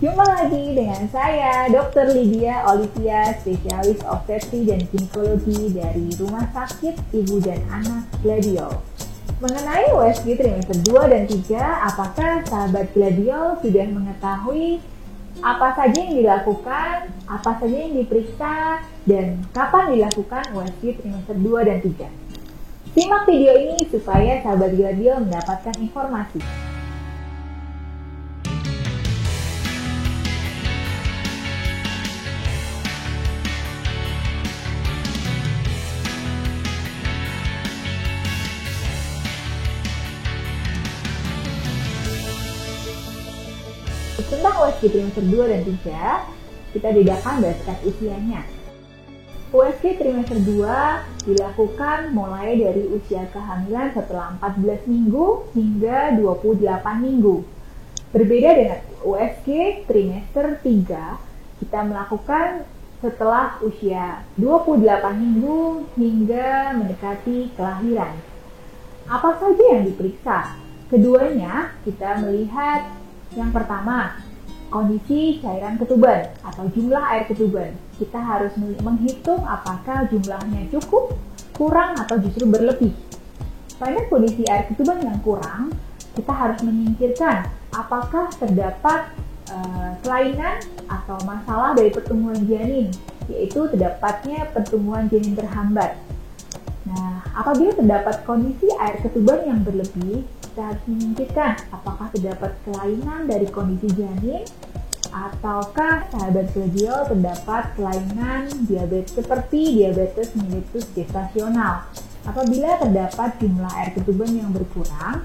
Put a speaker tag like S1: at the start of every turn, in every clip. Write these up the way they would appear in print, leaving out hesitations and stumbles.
S1: Jumpa lagi dengan saya, Dr. Lydia Olivia, spesialis obstetri dan ginekologi dari Rumah Sakit Ibu dan Anak Gladiol. Mengenai USG trimester 2 dan 3, apakah sahabat Gladiol sudah mengetahui apa saja yang dilakukan, apa saja yang diperiksa, dan kapan dilakukan USG trimester 2 dan 3? Simak video ini supaya sahabat Gladiol mendapatkan informasi. Tentang USG trimester 2 dan 3, kita bedakan berdasarkan usianya. USG trimester 2 dilakukan mulai dari usia kehamilan setelah 14 minggu hingga 28 minggu. Berbeda dengan USG trimester 3, kita melakukan setelah usia 28 minggu hingga mendekati kelahiran. Apa saja yang diperiksa? Keduanya kita melihat yang pertama, kondisi cairan ketuban atau jumlah air ketuban. Kita harus menghitung apakah jumlahnya cukup, kurang, atau justru berlebih. Pada kondisi air ketuban yang kurang, kita harus menyingkirkan apakah terdapat kelainan atau masalah dari pertumbuhan janin, yaitu terdapatnya pertumbuhan janin terhambat. Nah, apabila terdapat kondisi air ketuban yang berlebih, kita harus menyingkirkan apakah terdapat kelainan dari kondisi janin ataukah sahabat Gladiol terdapat kelainan diabetes seperti diabetes mellitus gestasional. Apabila terdapat jumlah air ketuban yang berkurang,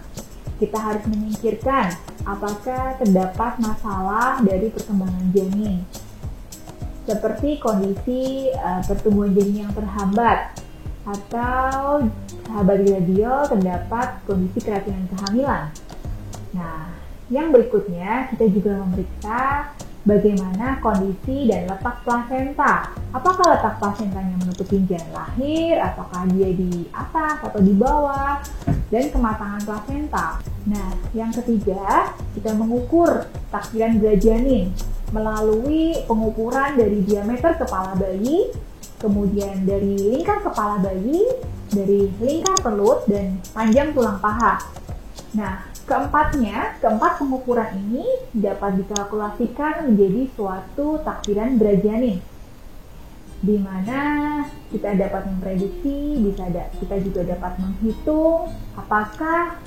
S1: kita harus menyingkirkan apakah terdapat masalah dari perkembangan janin seperti kondisi pertumbuhan janin yang terhambat, atau sahabat Gladiol terdapat kondisi keracunan kehamilan. Nah, yang berikutnya kita juga memeriksa bagaimana kondisi dan letak plasenta. Apakah letak plasentanya menutupi janin lahir, apakah dia di atas atau di bawah, dan kematangan plasenta. Nah, yang ketiga, kita mengukur taksiran berat janin melalui pengukuran dari diameter kepala bayi, kemudian dari lingkar kepala bayi, dari lingkar perut, dan panjang tulang paha. Nah, keempat pengukuran ini dapat dikalkulasikan menjadi suatu taksiran berat janin, di mana kita dapat memprediksi, kita juga dapat menghitung apakah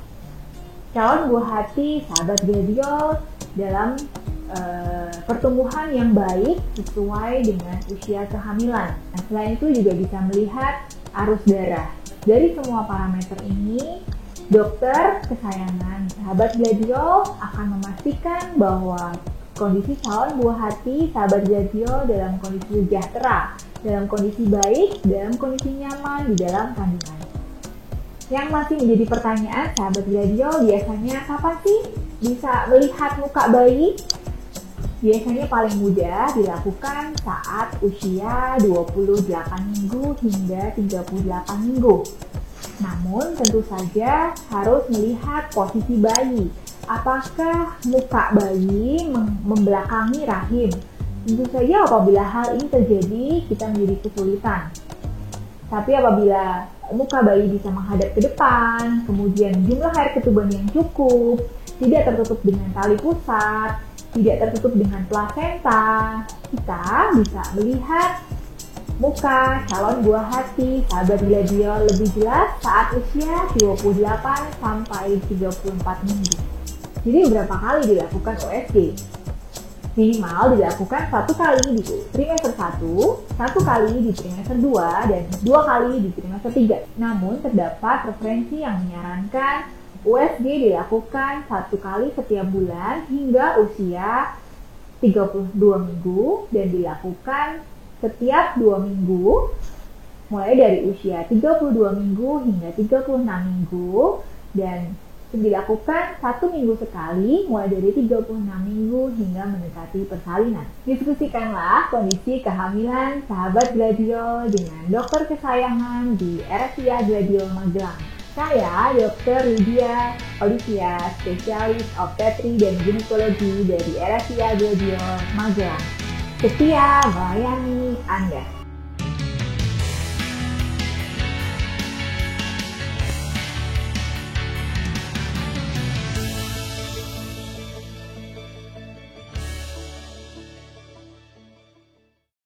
S1: calon buah hati sahabat Gladiol dalam pertumbuhan yang baik sesuai dengan usia kehamilan. Nah, selain itu juga bisa melihat arus darah. Dari semua parameter ini, dokter kesayangan sahabat Gladiol akan memastikan bahwa kondisi calon buah hati sahabat Gladiol dalam kondisi sejahtera, dalam kondisi baik, dalam kondisi nyaman di dalam kandungan. Yang masih menjadi pertanyaan sahabat Gladiol, biasanya kapan sih bisa melihat muka bayi? Biasanya paling mudah dilakukan saat usia 28 minggu hingga 38 minggu. Namun tentu saja harus melihat posisi bayi. Apakah muka bayi membelakangi rahim? Tentu saja apabila hal ini terjadi, kita menjadi kesulitan. Tapi apabila muka bayi bisa menghadap ke depan, kemudian jumlah air ketuban yang cukup, tidak tertutup dengan tali pusat, tidak tertutup dengan plasenta, kita bisa melihat muka calon buah hati sahabat Gladiol lebih jelas saat usia 28 sampai 34 minggu. Jadi berapa kali dilakukan USG? Minimal dilakukan 1 kali di trimester 1, 1 kali di trimester 2, dan 2 kali di trimester 3. Namun terdapat referensi yang menyarankan USG dilakukan 1 kali setiap bulan hingga usia 32 minggu dan dilakukan setiap 2 minggu mulai dari usia 32 minggu hingga 36 minggu dan dilakukan 1 minggu sekali mulai dari 36 minggu hingga mendekati persalinan. Diskusikanlah kondisi kehamilan sahabat Gladiol dengan dokter kesayangan di RSUA Gladiol Magelang. Saya Dr. Lydia Olivia, spesialis obstetri dan ginekologi dari RSIA Gladion Magelang. Setia melayani Anda.